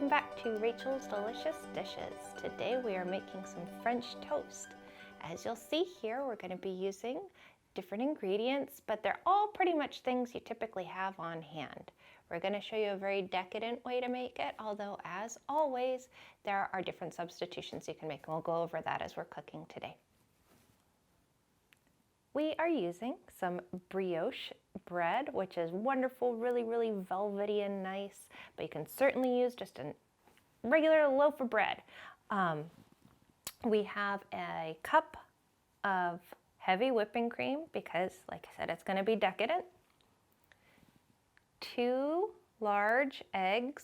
welcome back to Rachel's Delicious Dishes. Today we are making some French toast. As you'll see here, we're going to be using different ingredients, but they're all pretty much things you typically have on hand. We're going to show you a very decadent way to make it, although as always, there are different substitutions you can make, and we'll go over that as we're cooking today. We are using some brioche bread, which is wonderful, really velvety and nice, but you can certainly use just a regular loaf of bread. We have a cup of heavy whipping cream because, like I said, it's going to be decadent. 2 large eggs.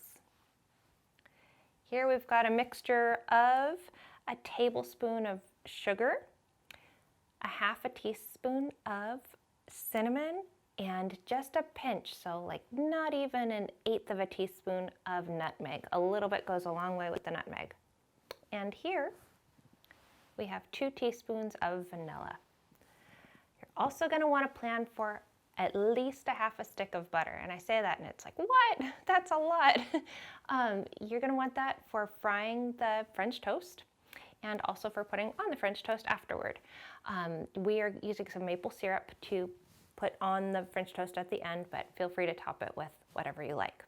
Here we've got a mixture of a tablespoon of sugar, a half a teaspoon of cinnamon, and just a pinch, so like not even an 1/8 of a teaspoon of nutmeg. A little bit goes a long way with the nutmeg. And here we have 2 teaspoons of vanilla. You're also going to want to plan for at least a half a stick of butter. And I say that and it's like, what? That's a lot. You're going to want that for frying the French toast and also for putting on the French toast afterward. We are using some maple syrup to put on the French toast at the end, but feel free to top it with whatever you like.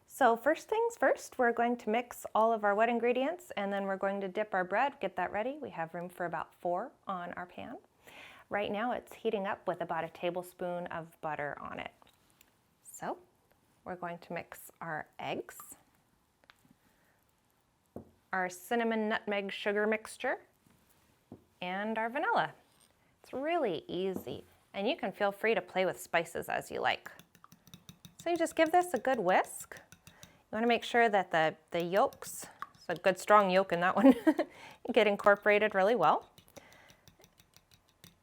So first things first, we're going to mix all of our wet ingredients and then we're going to dip our bread, get that ready. We have room for about 4 on our pan. Right now it's heating up with about a tablespoon of butter on it. So we're going to mix our eggs, our cinnamon, nutmeg, sugar mixture, and our vanilla. It's really easy, and you can feel free to play with spices as you like. So you just give this a good whisk. You want to make sure that the yolks, it's a good strong yolk in that one, get incorporated really well.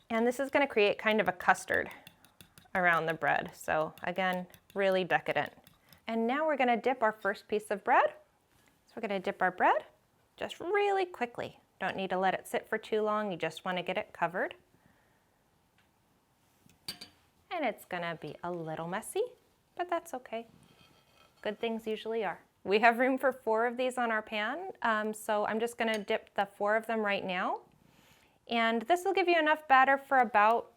And this is going to create kind of a custard around the bread. So again, really decadent. And now we're going to dip our first piece of bread. So we're going to dip our bread just really quickly. Don't need to let it sit for too long. You just want to get it covered. And it's going to be a little messy, but that's okay. Good things usually are. We have room for 4 of these on our pan, so I'm just going to dip the 4 of them right now. And this will give you enough batter for about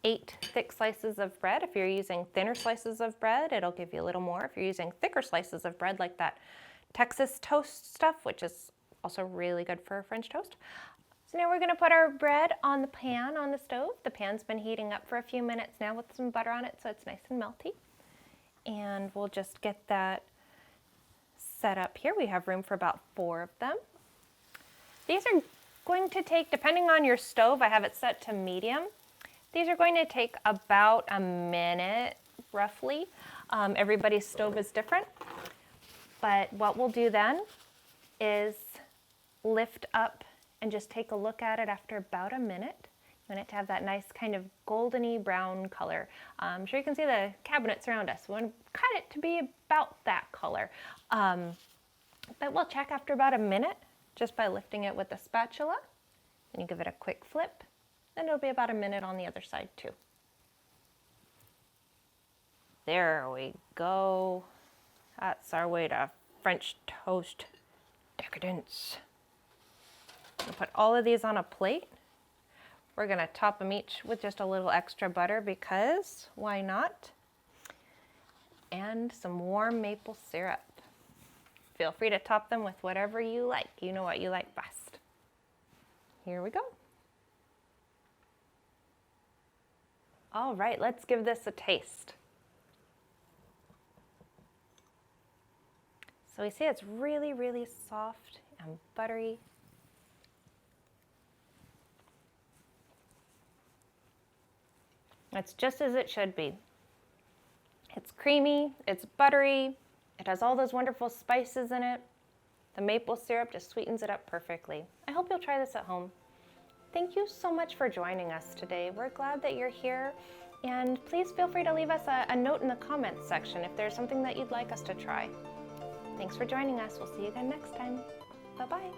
8 thick slices of bread. If you're using thinner slices of bread, it'll give you a little more. If you're using thicker slices of bread like that Texas toast stuff, which is also really good for French toast. So now we're going to put our bread on the pan on the stove. The pan's been heating up for a few minutes now with some butter on it, so it's nice and melty. And we'll just get that set up here. We have room for about 4 of them. These are going to take, depending on your stove, I have it set to medium. These are going to take about a minute, roughly. Everybody's stove is different. But what we'll do then is lift up and just take a look at it after about a minute. You want it to have that nice kind of goldeny brown color. I'm sure you can see the cabinets around us. We want to cut it to be about that color. But we'll check after about a minute just by lifting it with a spatula. And you give it a quick flip. Then it'll be about a minute on the other side too. There we go. That's our way to French toast decadence. We'll put all of these on a plate. We're going to top them each with just a little extra butter because why not? And some warm maple syrup. Feel free to top them with whatever you like. You know what you like best. Here we go. All right, let's give this a taste. So we see it's really soft and buttery. It's just as it should be. It's creamy, it's buttery, it has all those wonderful spices in it. The maple syrup just sweetens it up perfectly. I hope you'll try this at home. Thank you so much for joining us today. We're glad that you're here, and please feel free to leave us a note in the comments section if there's something that you'd like us to try. Thanks for joining us. We'll see you again next time. Bye-bye.